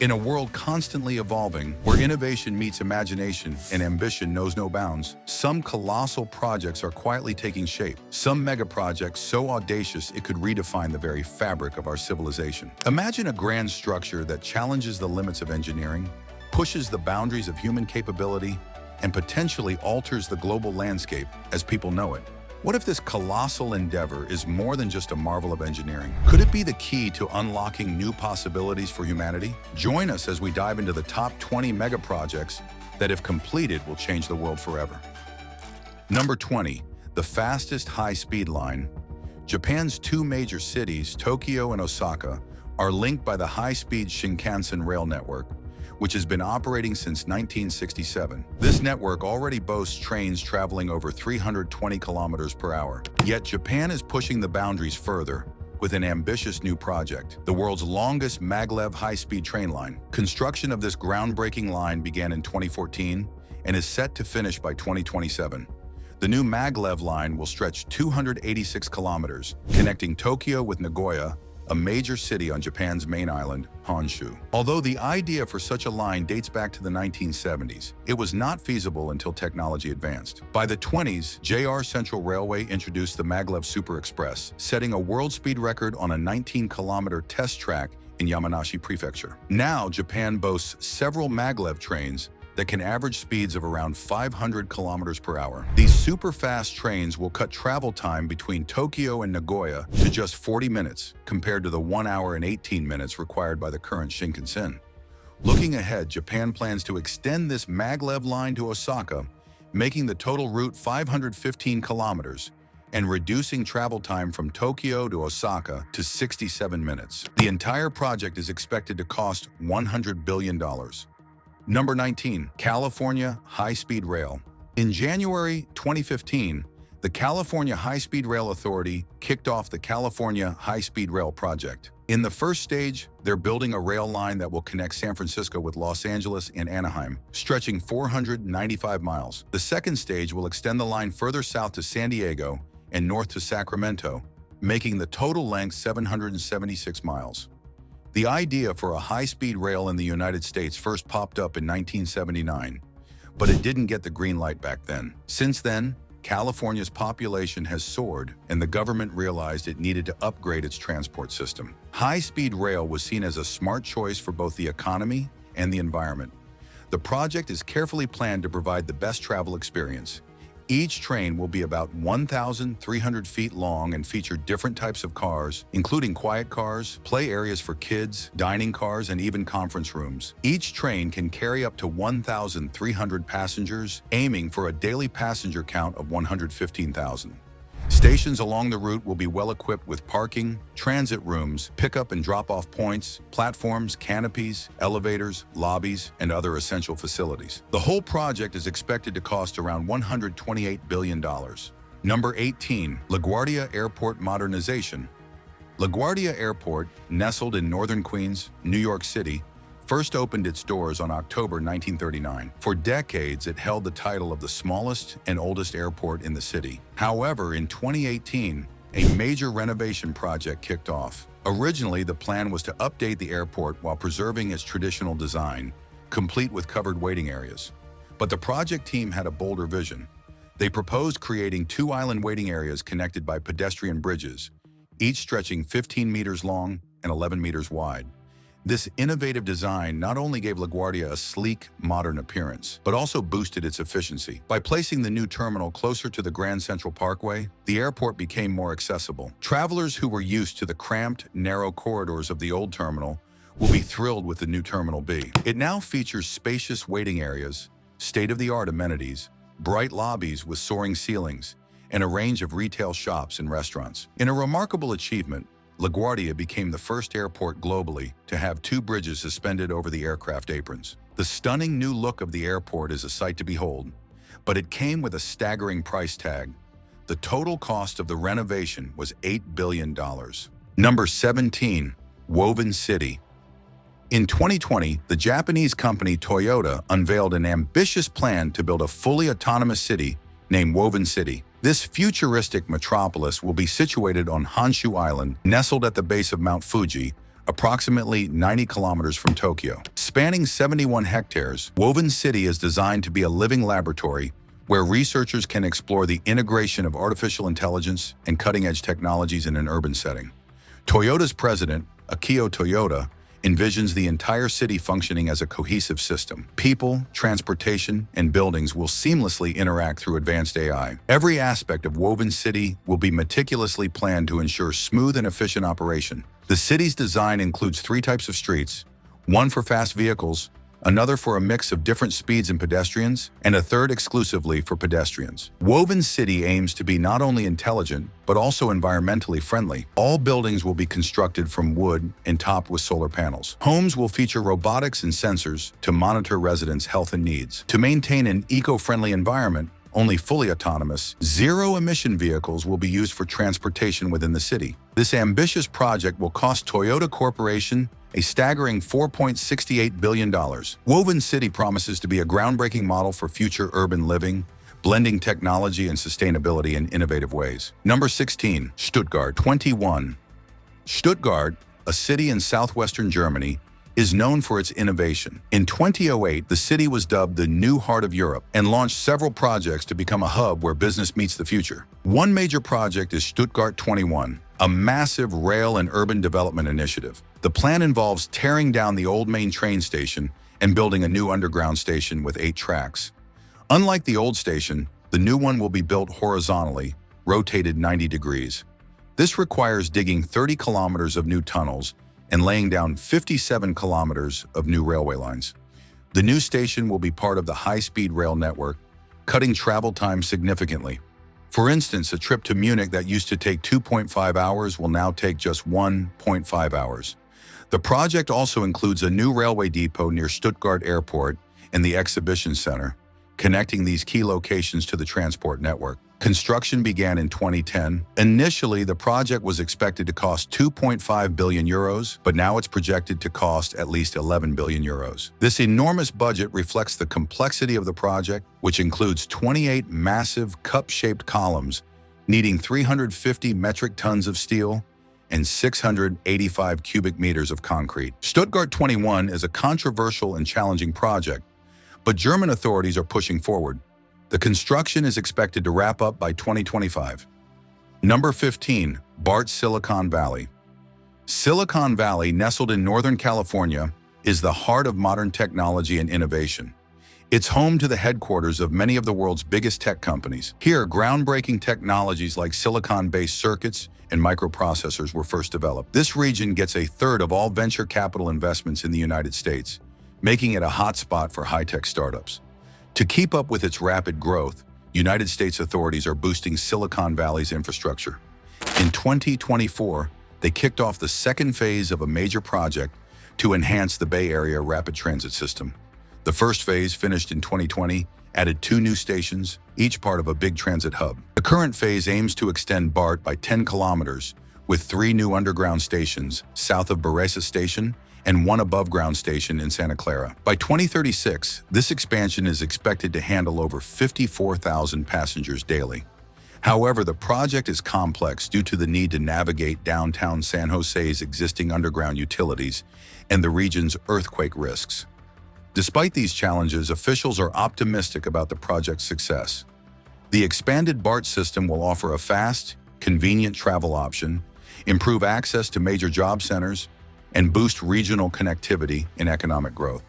In a world constantly evolving, where innovation meets imagination and ambition knows no bounds, some colossal projects are quietly taking shape. Some megaprojects so audacious it could redefine the very fabric of our civilization. Imagine a grand structure that challenges the limits of engineering, pushes the boundaries of human capability, and potentially alters the global landscape as people know it. What if this colossal endeavor is more than just a marvel of engineering? Could it be the key to unlocking new possibilities for humanity? Join us as we dive into the top 20 megaprojects that, if completed, will change the world forever. Number 20, the fastest high-speed line. Japan's two major cities, Tokyo and Osaka, are linked by the high-speed Shinkansen rail network, which has been operating since 1967. This network already boasts trains traveling over 320 kilometers per hour. Yet Japan is pushing the boundaries further with an ambitious new project, the world's longest maglev high-speed train line. Construction of this groundbreaking line began in 2014 and is set to finish by 2027. The new maglev line will stretch 286 kilometers, connecting Tokyo with Nagoya, a major city on Japan's main island, Honshu. Although the idea for such a line dates back to the 1970s, it was not feasible until technology advanced. By the 20s, JR Central Railway introduced the Maglev Super Express, setting a world speed record on a 19-kilometer test track in Yamanashi Prefecture. Now, Japan boasts several maglev trains that can average speeds of around 500 kilometers per hour. These super-fast trains will cut travel time between Tokyo and Nagoya to just 40 minutes, compared to the 1 hour and 18 minutes required by the current Shinkansen. Looking ahead, Japan plans to extend this maglev line to Osaka, making the total route 515 kilometers and reducing travel time from Tokyo to Osaka to 67 minutes. The entire project is expected to cost $100 billion. Number 19, California High-Speed Rail. In January 2015, the California High-Speed Rail Authority kicked off the California High-Speed Rail Project. In the first stage, they're building a rail line that will connect San Francisco with Los Angeles and Anaheim, stretching 495 miles. The second stage will extend the line further south to San Diego and north to Sacramento, making the total length 776 miles. The idea for a high-speed rail in the United States first popped up in 1979, but it didn't get the green light back then. Since then, California's population has soared, and the government realized it needed to upgrade its transport system. High-speed rail was seen as a smart choice for both the economy and the environment. The project is carefully planned to provide the best travel experience. Each train will be about 1,300 feet long and feature different types of cars, including quiet cars, play areas for kids, dining cars, and even conference rooms. Each train can carry up to 1,300 passengers, aiming for a daily passenger count of 115,000. Stations along the route will be well equipped with parking, transit rooms, pickup and drop-off points, platforms, canopies, elevators, lobbies, and other essential facilities. The whole project is expected to cost around $128 billion. Number 18, LaGuardia Airport Modernization. LaGuardia Airport, nestled in northern Queens, New York City, first opened its doors on October 1939. For decades, it held the title of the smallest and oldest airport in the city. However, in 2018, a major renovation project kicked off. Originally, the plan was to update the airport while preserving its traditional design, complete with covered waiting areas. But the project team had a bolder vision. They proposed creating two island waiting areas connected by pedestrian bridges, each stretching 15 meters long and 11 meters wide. This innovative design not only gave LaGuardia a sleek, modern appearance, but also boosted its efficiency. By placing the new terminal closer to the Grand Central Parkway, the airport became more accessible. Travelers who were used to the cramped, narrow corridors of the old terminal will be thrilled with the new Terminal B. It now features spacious waiting areas, state-of-the-art amenities, bright lobbies with soaring ceilings, and a range of retail shops and restaurants. In a remarkable achievement, LaGuardia became the first airport globally to have two bridges suspended over the aircraft aprons. The stunning new look of the airport is a sight to behold, but it came with a staggering price tag. The total cost of the renovation was $8 billion. Number 17, Woven City. In 2020, the Japanese company Toyota unveiled an ambitious plan to build a fully autonomous city named Woven City. This futuristic metropolis will be situated on Honshu Island, nestled at the base of Mount Fuji, approximately 90 kilometers from Tokyo. Spanning 71 hectares, Woven City is designed to be a living laboratory where researchers can explore the integration of artificial intelligence and cutting-edge technologies in an urban setting. Toyota's president, Akio Toyoda, envisions the entire city functioning as a cohesive system. People, transportation, and buildings will seamlessly interact through advanced AI. Every aspect of Woven City will be meticulously planned to ensure smooth and efficient operation. The city's design includes 3 types of streets, one for fast vehicles, another for a mix of different speeds and pedestrians, and a third exclusively for pedestrians. Woven City aims to be not only intelligent, but also environmentally friendly. All buildings will be constructed from wood and topped with solar panels. Homes will feature robotics and sensors to monitor residents' health and needs. To maintain an eco-friendly environment, only fully autonomous, zero-emission vehicles will be used for transportation within the city. This ambitious project will cost Toyota Corporation a staggering $4.68 billion. Woven City promises to be a groundbreaking model for future urban living, blending technology and sustainability in innovative ways. Number 16, Stuttgart 21. Stuttgart, a city in southwestern Germany, is known for its innovation. In 2008, the city was dubbed the new heart of Europe and launched several projects to become a hub where business meets the future. One major project is Stuttgart 21, a massive rail and urban development initiative. The plan involves tearing down the old main train station and building a new underground station with 8 tracks. Unlike the old station, the new one will be built horizontally, rotated 90 degrees. This requires digging 30 kilometers of new tunnels and laying down 57 kilometers of new railway lines. The new station will be part of the high-speed rail network, cutting travel time significantly. For instance, a trip to Munich that used to take 2.5 hours will now take just 1.5 hours. The project also includes a new railway depot near Stuttgart Airport and the exhibition center, connecting these key locations to the transport network. Construction began in 2010. Initially, the project was expected to cost 2.5 billion euros, but now it's projected to cost at least 11 billion euros. This enormous budget reflects the complexity of the project, which includes 28 massive cup-shaped columns needing 350 metric tons of steel and 685 cubic meters of concrete. Stuttgart 21 is a controversial and challenging project, but German authorities are pushing forward. The construction is expected to wrap up by 2025. Number 15, Bart Silicon Valley. Silicon Valley, nestled in Northern California, is the heart of modern technology and innovation. It's home to the headquarters of many of the world's biggest tech companies. Here, groundbreaking technologies like silicon-based circuits and microprocessors were first developed. This region gets a third of all venture capital investments in the United States, making it a hotspot for high-tech startups. To keep up with its rapid growth, United States authorities are boosting Silicon Valley's infrastructure. In 2024, they kicked off the second phase of a major project to enhance the Bay Area rapid transit system. The first phase, finished in 2020, added 2 new stations, each part of a big transit hub. The current phase aims to extend BART by 10 kilometers, with 3 new underground stations south of Baresa Station and 1 above-ground station in Santa Clara. By 2036, this expansion is expected to handle over 54,000 passengers daily. However, the project is complex due to the need to navigate downtown San Jose's existing underground utilities and the region's earthquake risks. Despite these challenges, officials are optimistic about the project's success. The expanded BART system will offer a fast, convenient travel option, improve access to major job centers, and boost regional connectivity and economic growth.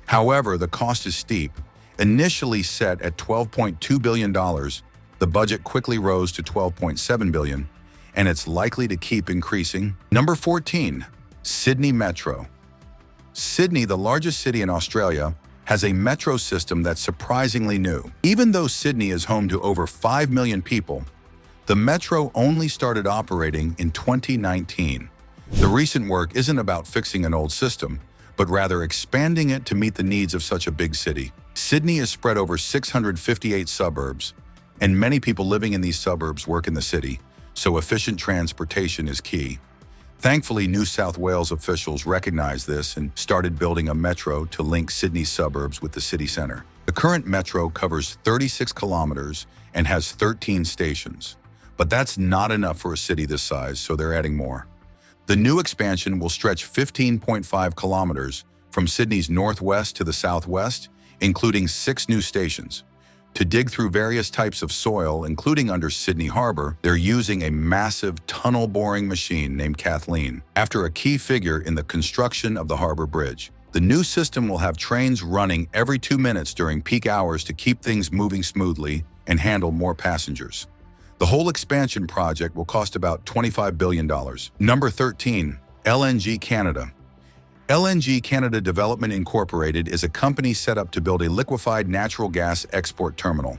However, the cost is steep. Initially set at $12.2 billion, the budget quickly rose to $12.7 billion, and it's likely to keep increasing. Number 14, Sydney Metro. Sydney, the largest city in Australia, has a metro system that's surprisingly new. Even though Sydney is home to over 5 million people, the metro only started operating in 2019. The recent work isn't about fixing an old system, but rather expanding it to meet the needs of such a big city. Sydney is spread over 658 suburbs, and many people living in these suburbs work in the city, so efficient transportation is key. Thankfully, New South Wales officials recognized this and started building a metro to link Sydney's suburbs with the city center. The current metro covers 36 kilometers and has 13 stations. But that's not enough for a city this size, so they're adding more. The new expansion will stretch 15.5 kilometers from Sydney's northwest to the southwest, including 6 new stations. To dig through various types of soil, including under Sydney Harbour, they're using a massive tunnel-boring machine named Kathleen, after a key figure in the construction of the Harbour Bridge. The new system will have trains running every 2 minutes during peak hours to keep things moving smoothly and handle more passengers. The whole expansion project will cost about $25 billion. Number 13, LNG Canada. LNG Canada Development Incorporated is a company set up to build a liquefied natural gas export terminal.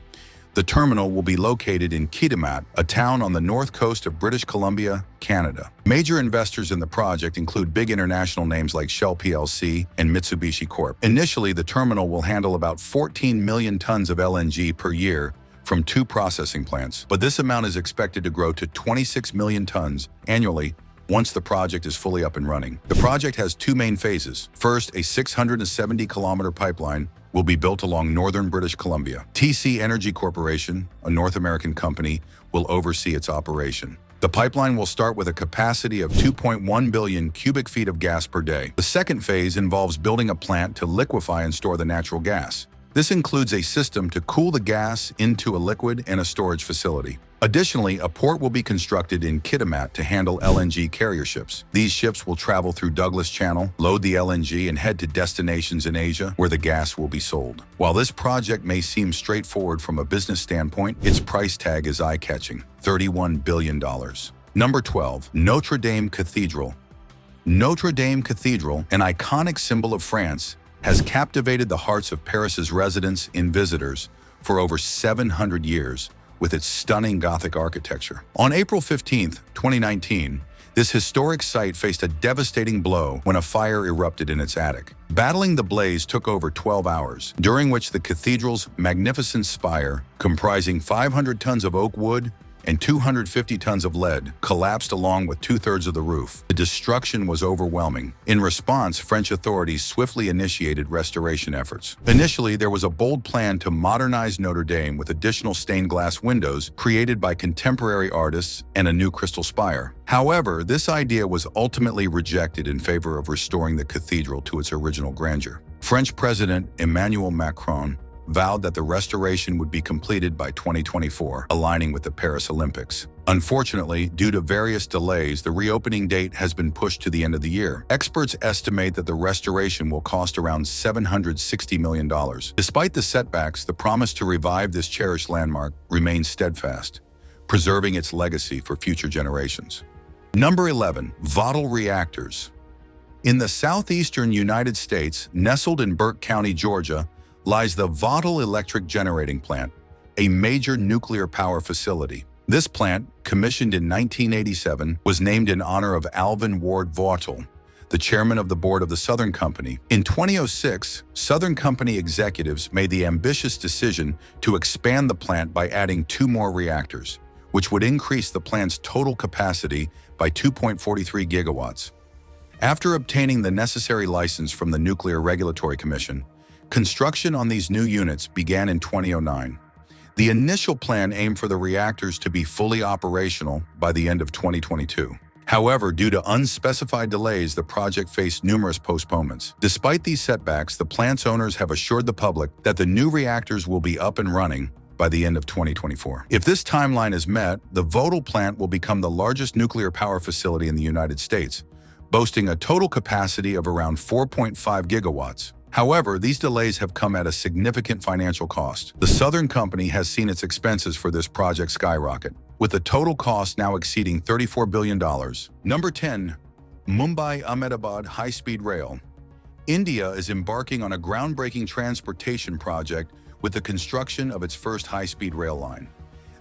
The terminal will be located in Kitimat, a town on the north coast of British Columbia, Canada. Major investors in the project include big international names like Shell plc and Mitsubishi Corp. Initially, the terminal will handle about 14 million tons of LNG per year from 2 processing plants, but this amount is expected to grow to 26 million tons annually once the project is fully up and running. The project has 2 main phases. First, a 670-kilometer pipeline will be built along northern British Columbia. TC Energy Corporation, a North American company, will oversee its operation. The pipeline will start with a capacity of 2.1 billion cubic feet of gas per day. The second phase involves building a plant to liquefy and store the natural gas. This includes a system to cool the gas into a liquid and a storage facility. Additionally, a port will be constructed in Kitimat to handle LNG carrier ships. These ships will travel through Douglas Channel, load the LNG, and head to destinations in Asia where the gas will be sold. While this project may seem straightforward from a business standpoint, its price tag is eye-catching: $31 billion. Number 12, Notre Dame Cathedral. Notre Dame Cathedral, an iconic symbol of France, has captivated the hearts of Paris's residents and visitors for over 700 years with its stunning Gothic architecture. On April 15, 2019, this historic site faced a devastating blow when a fire erupted in its attic. Battling the blaze took over 12 hours, during which the cathedral's magnificent spire, comprising 500 tons of oak wood and 250 tons of lead, collapsed along with 2/3 of the roof. The destruction was overwhelming. In response, French authorities swiftly initiated restoration efforts. Initially, there was a bold plan to modernize Notre Dame with additional stained glass windows created by contemporary artists and a new crystal spire. However, this idea was ultimately rejected in favor of restoring the cathedral to its original grandeur. French President Emmanuel Macron vowed that the restoration would be completed by 2024, aligning with the Paris Olympics. Unfortunately, due to various delays, the reopening date has been pushed to the end of the year. Experts estimate that the restoration will cost around $760 million. Despite the setbacks, the promise to revive this cherished landmark remains steadfast, preserving its legacy for future generations. Number 11, VLE Reactors. In the southeastern United States, nestled in Burt County, Georgia, lies the VLE Electric Generating Plant, a major nuclear power facility. This plant, commissioned in 1987, was named in honor of Alvin Ward VLE, the chairman of the board of the Southern Company. In 2006, Southern Company executives made the ambitious decision to expand the plant by adding 2 more reactors, which would increase the plant's total capacity by 2.43 gigawatts. After obtaining the necessary license from the Nuclear Regulatory Commission, construction on these new units began in 2009. The initial plan aimed for the reactors to be fully operational by the end of 2022. However, due to unspecified delays, the project faced numerous postponements. Despite these setbacks, the plant's owners have assured the public that the new reactors will be up and running by the end of 2024. If this timeline is met, the VLE plant will become the largest nuclear power facility in the United States, boasting a total capacity of around 4.5 gigawatts. However, these delays have come at a significant financial cost. The Southern Company has seen its expenses for this project skyrocket, with the total cost now exceeding $34 billion. Number 10, Mumbai Ahmedabad High-Speed Rail. India is embarking on a groundbreaking transportation project with the construction of its first high-speed rail line.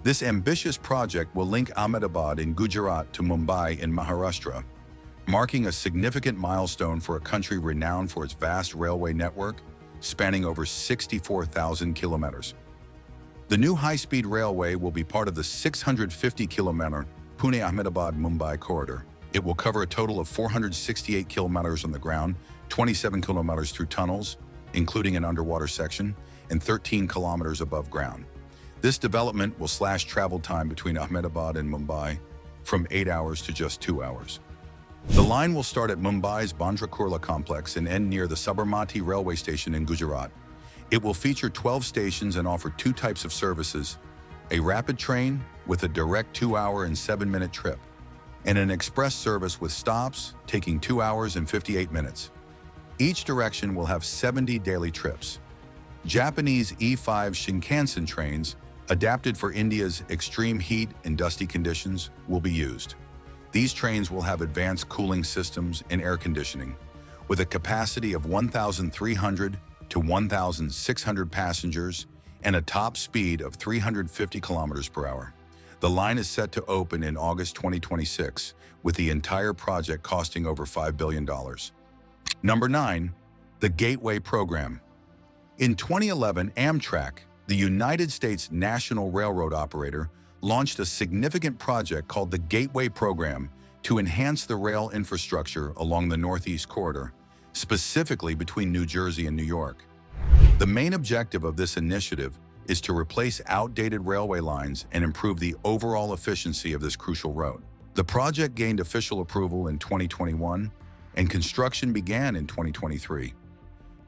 This ambitious project will link Ahmedabad in Gujarat to Mumbai in Maharashtra, marking a significant milestone for a country renowned for its vast railway network, spanning over 64,000 kilometers. The new high-speed railway will be part of the 650-kilometer Pune-Ahmedabad-Mumbai corridor. It will cover a total of 468 kilometers on the ground, 27 kilometers through tunnels, including an underwater section, and 13 kilometers above ground. This development will slash travel time between Ahmedabad and Mumbai from 8 hours to just 2 hours. The line will start at Mumbai's Bandra Kurla complex and end near the Sabarmati railway station in Gujarat. It will feature 12 stations and offer two types of services: a rapid train with a direct 2-hour and 7-minute trip, and an express service with stops taking 2 hours and 58 minutes. Each direction will have 70 daily trips. Japanese E5 Shinkansen trains, adapted for India's extreme heat and dusty conditions, will be used. These trains will have advanced cooling systems and air conditioning, with a capacity of 1,300 to 1,600 passengers and a top speed of 350 kilometers per hour. The line is set to open in August 2026, with the entire project costing over $5 billion. Number 9. The Gateway Program. In 2011, Amtrak, the United States national railroad operator, launched a significant project called the Gateway Program to enhance the rail infrastructure along the Northeast Corridor, specifically between New Jersey and New York. The main objective of this initiative is to replace outdated railway lines and improve the overall efficiency of this crucial road. The project gained official approval in 2021, and construction began in 2023.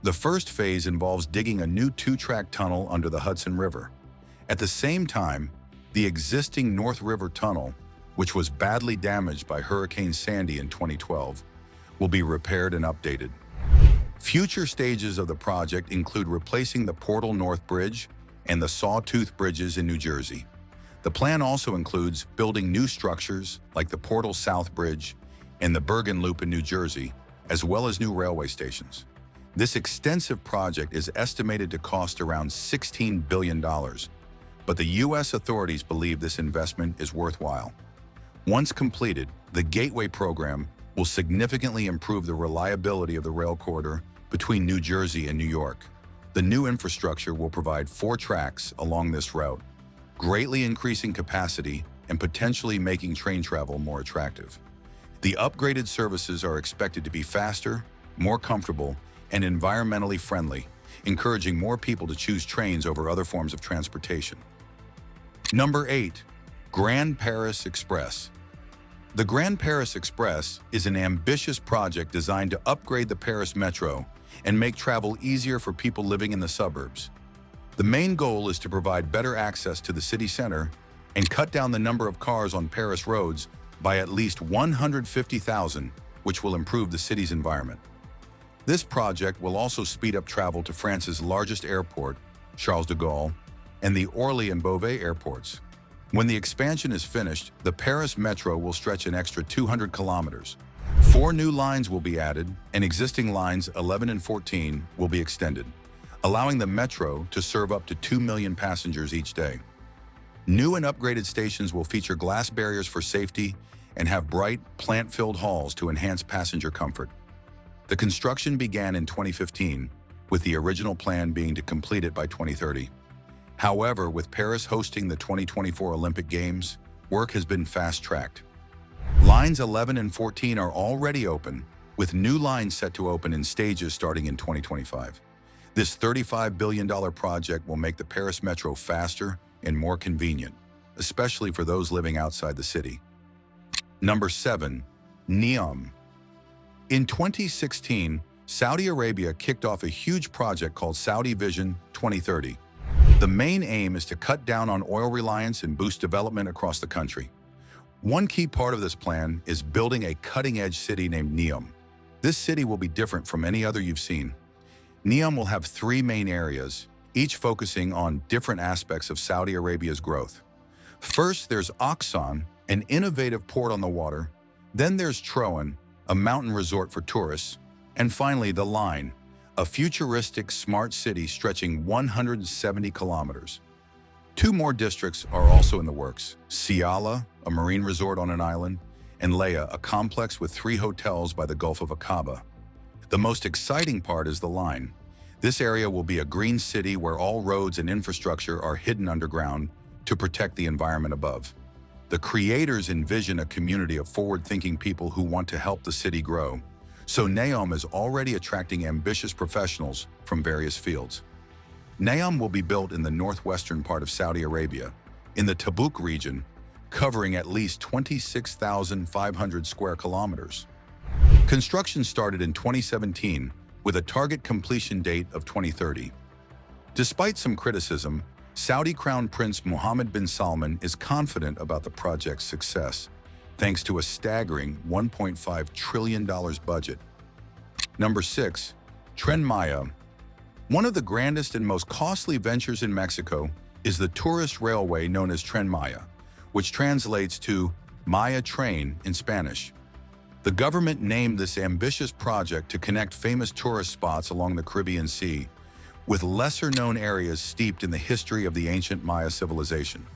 The first phase involves digging a new 2-track tunnel under the Hudson River. At the same time, the existing North River Tunnel, which was badly damaged by Hurricane Sandy in 2012, will be repaired and updated. Future stages of the project include replacing the Portal North Bridge and the Sawtooth Bridges in New Jersey. The plan also includes building new structures like the Portal South Bridge and the Bergen Loop in New Jersey, as well as new railway stations. This extensive project is estimated to cost around $16 billion, but the U.S. authorities believe this investment is worthwhile. Once completed, the Gateway Program will significantly improve the reliability of the rail corridor between New Jersey and New York. The new infrastructure will provide 4 tracks along this route, greatly increasing capacity and potentially making train travel more attractive. The upgraded services are expected to be faster, more comfortable, and environmentally friendly, encouraging more people to choose trains over other forms of transportation. Number 8. Grand Paris Express. The Grand Paris Express is an ambitious project designed to upgrade the Paris Metro and make travel easier for people living in the suburbs. The main goal is to provide better access to the city center and cut down the number of cars on Paris roads by at least 150,000, which will improve the city's environment. This project will also speed up travel to France's largest airport, Charles de Gaulle, and the Orly and Beauvais airports. When the expansion is finished, the Paris Metro will stretch an extra 200 kilometers. 4 new lines will be added, and existing lines 11 and 14 will be extended, allowing the Metro to serve up to 2 million passengers each day. New and upgraded stations will feature glass barriers for safety and have bright, plant-filled halls to enhance passenger comfort. The construction began in 2015, with the original plan being to complete it by 2030. However, with Paris hosting the 2024 Olympic Games, work has been fast-tracked. Lines 11 and 14 are already open, with new lines set to open in stages starting in 2025. This $35 billion project will make the Paris Metro faster and more convenient, especially for those living outside the city. Number 7. NEOM. In 2016, Saudi Arabia kicked off a huge project called Saudi Vision 2030. The main aim is to cut down on oil reliance and boost development across the country. One key part of this plan is building a cutting-edge city named NEOM. This city will be different from any other you've seen. NEOM will have 3 main areas, each focusing on different aspects of Saudi Arabia's growth. First, there's Oxan, an innovative port on the water. Then there's Troan, a mountain resort for tourists. And finally, The Line, a futuristic smart city stretching 170 kilometers. 2 more districts are also in the works: Siala, a marine resort on an island, and Leia, a complex with 3 hotels by the Gulf of Aqaba. The most exciting part is The Line. This area will be a green city where all roads and infrastructure are hidden underground to protect the environment above. The creators envision a community of forward-thinking people who want to help the city grow, so NEOM is already attracting ambitious professionals from various fields. NEOM will be built in the northwestern part of Saudi Arabia, in the Tabuk region, covering at least 26,500 square kilometers. Construction started in 2017 with a target completion date of 2030. Despite some criticism, Saudi Crown Prince Mohammed bin Salman is confident about the project's success, thanks to a staggering $1.5 trillion budget. Number 6. Tren Maya. One of the grandest and most costly ventures in Mexico is the tourist railway known as Tren Maya, which translates to Maya Train in Spanish. The government named this ambitious project to connect famous tourist spots along the Caribbean Sea with lesser-known areas steeped in the history of the ancient Maya civilization.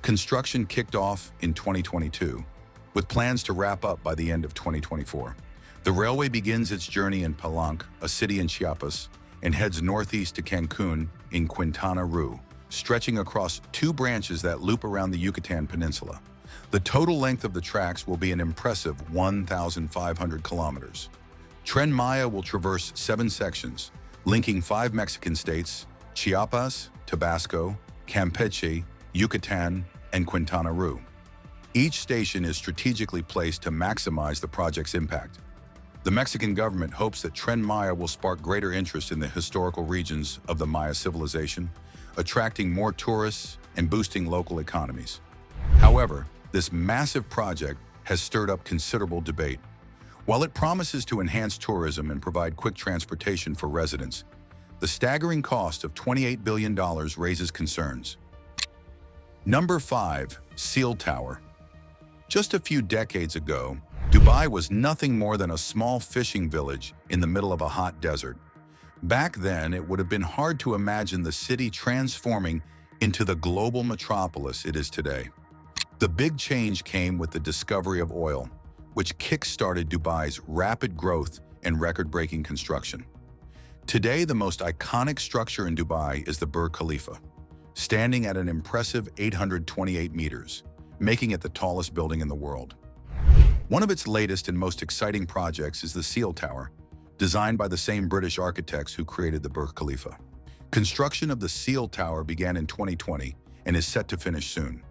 Construction kicked off in 2022, with plans to wrap up by the end of 2024. The railway begins its journey in Palenque, a city in Chiapas, and heads northeast to Cancun in Quintana Roo, stretching across 2 branches that loop around the Yucatan Peninsula. The total length of the tracks will be an impressive 1,500 kilometers. Tren Maya will traverse 7 sections, linking 5 Mexican states: Chiapas, Tabasco, Campeche, Yucatan, and Quintana Roo. Each station is strategically placed to maximize the project's impact. The Mexican government hopes that Tren Maya will spark greater interest in the historical regions of the Maya civilization, attracting more tourists and boosting local economies. However, this massive project has stirred up considerable debate. While it promises to enhance tourism and provide quick transportation for residents, the staggering cost of $28 billion raises concerns. Number 5. Seal Tower. Just a few decades ago, Dubai was nothing more than a small fishing village in the middle of a hot desert. Back then, it would have been hard to imagine the city transforming into the global metropolis it is today. The big change came with the discovery of oil, which kick-started Dubai's rapid growth and record-breaking construction. Today, the most iconic structure in Dubai is the Burj Khalifa, standing at an impressive 828 meters, making it the tallest building in the world. One of its latest and most exciting projects is the Seal Tower, designed by the same British architects who created the Burj Khalifa. Construction of the Seal Tower began in 2020 and is set to finish soon.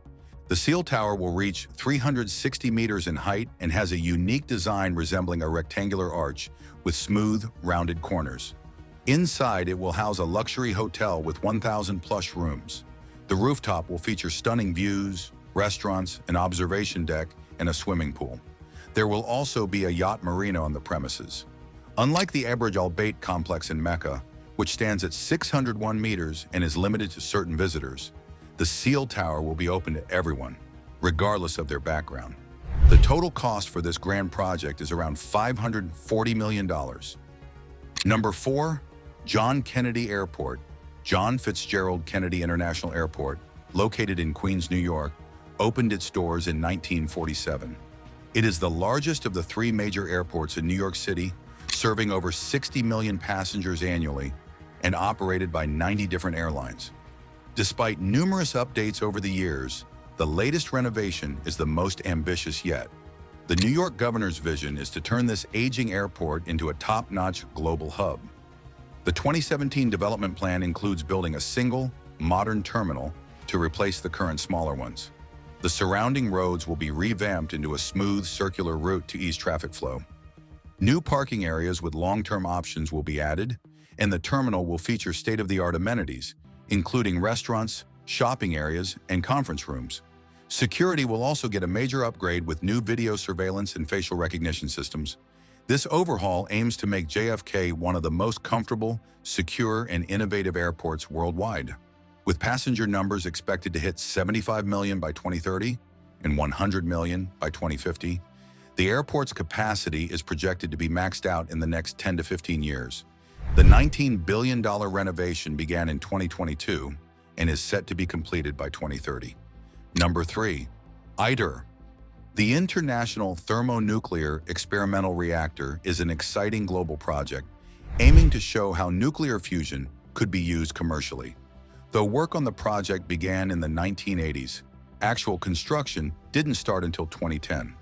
The Seal Tower will reach 360 meters in height and has a unique design resembling a rectangular arch with smooth, rounded corners. Inside, it will house a luxury hotel with 1,000 plush rooms. The rooftop will feature stunning views, restaurants, an observation deck, and a swimming pool. There will also be a yacht marina on the premises. Unlike the Burj Al Bayt complex in Mecca, which stands at 601 meters and is limited to certain visitors, the Seal Tower will be open to everyone, regardless of their background. The total cost for this grand project is around $540 million. Number 4. John Kennedy Airport. John Fitzgerald Kennedy International Airport, located in Queens, New York, opened its doors in 1947. It is the largest of the 3 major airports in New York City, serving over 60 million passengers annually and operated by 90 different airlines. Despite numerous updates over the years, the latest renovation is the most ambitious yet. The New York governor's vision is to turn this aging airport into a top-notch global hub. The 2017 development plan includes building a single, modern terminal to replace the current smaller ones. The surrounding roads will be revamped into a smooth, circular route to ease traffic flow. New parking areas with long-term options will be added, and the terminal will feature state-of-the-art amenities, including restaurants, shopping areas, and conference rooms. Security will also get a major upgrade with new video surveillance and facial recognition systems. This overhaul aims to make JFK one of the most comfortable, secure, and innovative airports worldwide. With passenger numbers expected to hit 75 million by 2030 and 100 million by 2050, the airport's capacity is projected to be maxed out in the next 10 to 15 years. The $19 billion renovation began in 2022 and is set to be completed by 2030. Number 3. Ider. The International Thermonuclear Experimental Reactor is an exciting global project aiming to show how nuclear fusion could be used commercially. Though work on the project began in the 1980s, actual construction didn't start until 2010.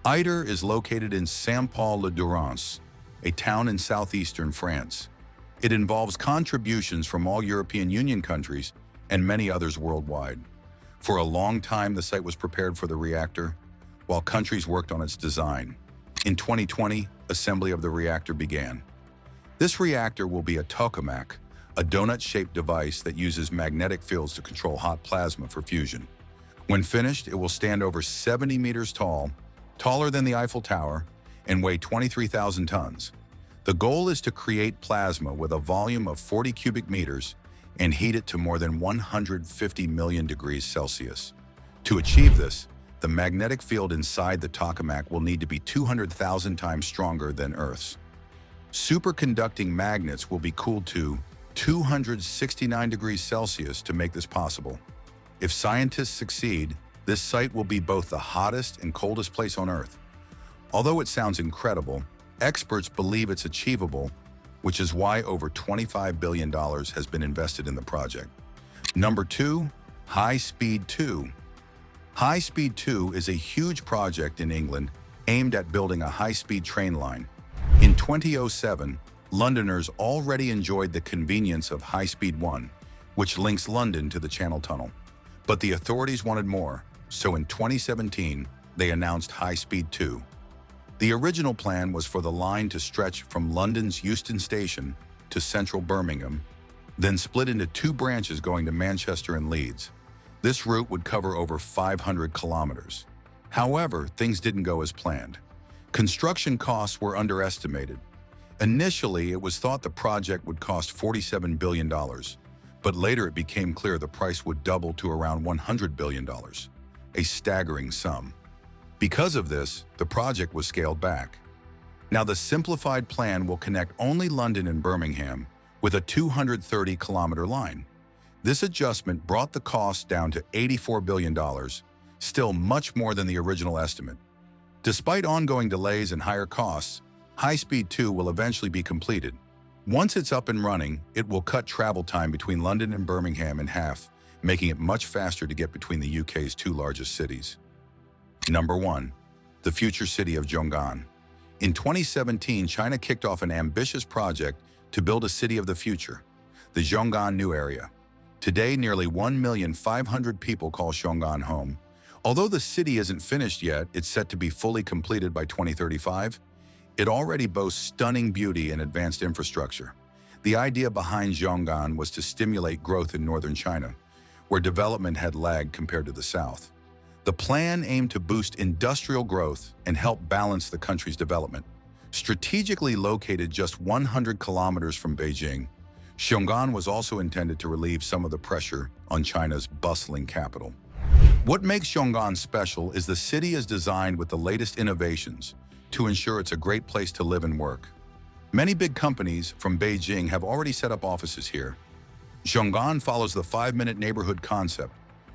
Ider is located in Saint-Paul-de-Durance, a town in southeastern France. It involves contributions from all European Union countries and many others worldwide. For a long time, the site was prepared for the reactor, while countries worked on its design. In 2020, assembly of the reactor began. This reactor will be a tokamak, a donut-shaped device that uses magnetic fields to control hot plasma for fusion. When finished, it will stand over 70 meters tall, taller than the Eiffel Tower, and weigh 23,000 tons. The goal is to create plasma with a volume of 40 cubic meters and heat it to more than 150 million degrees Celsius. To achieve this, the magnetic field inside the tokamak will need to be 200,000 times stronger than Earth's. Superconducting magnets will be cooled to 269 degrees Celsius to make this possible. If scientists succeed, this site will be both the hottest and coldest place on Earth. Although it sounds incredible, experts believe it's achievable, which is why over $25 billion has been invested in the project. Number 2, HighSpeed 2. HighSpeed 2 is a huge project in England aimed at building a high-speed train line. In 2007, Londoners already enjoyed the convenience of HighSpeed 1, which links London to the Channel Tunnel. But the authorities wanted more, so in 2017, they announced HighSpeed 2. The original plan was for the line to stretch from London's Euston Station to central Birmingham, then split into 2 branches going to Manchester and Leeds. This route would cover over 500 kilometers. However, things didn't go as planned. Construction costs were underestimated. Initially, it was thought the project would cost $47 billion, but later it became clear the price would double to around $100 billion, a staggering sum. Because of this, the project was scaled back. Now, the simplified plan will connect only London and Birmingham with a 230-kilometer line. This adjustment brought the cost down to $84 billion, still much more than the original estimate. Despite ongoing delays and higher costs, HighSpeed 2 will eventually be completed. Once it's up and running, it will cut travel time between London and Birmingham in half, making it much faster to get between the UK's 2 largest cities. Number 1. The future city of Jeongan. In 2017, China kicked off an ambitious project to build a city of the future, the Jeongan New Area. Today, nearly 1,500,000 people call Jeongan home. Although the city isn't finished yet, it's set to be fully completed by 2035. It already boasts stunning beauty and advanced infrastructure. The idea behind Jeongan was to stimulate growth in northern China, where development had lagged compared to the south. The plan aimed to boost industrial growth and help balance the country's development. Strategically located just 100 kilometers from Beijing, Jeongan was also intended to relieve some of the pressure on China's bustling capital. What makes Jeongan special is the city is designed with the latest innovations to ensure it's a great place to live and work. Many big companies from Beijing have already set up offices here. Jeongan follows the 5-minute neighborhood concept,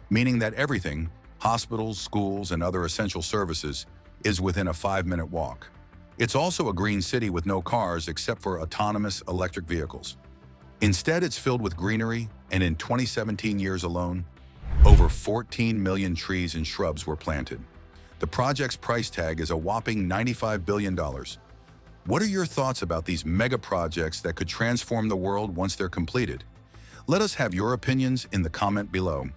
meaning that everything, hospitals, schools, and other essential services, is within a 5-minute walk. It's also a green city with no cars except for autonomous electric vehicles. Instead, it's filled with greenery, and in 2017 years alone, over 14 million trees and shrubs were planted. The project's price tag is a whopping $95 billion. What are your thoughts about these mega projects that could transform the world once they're completed? Let us have your opinions in the comment below.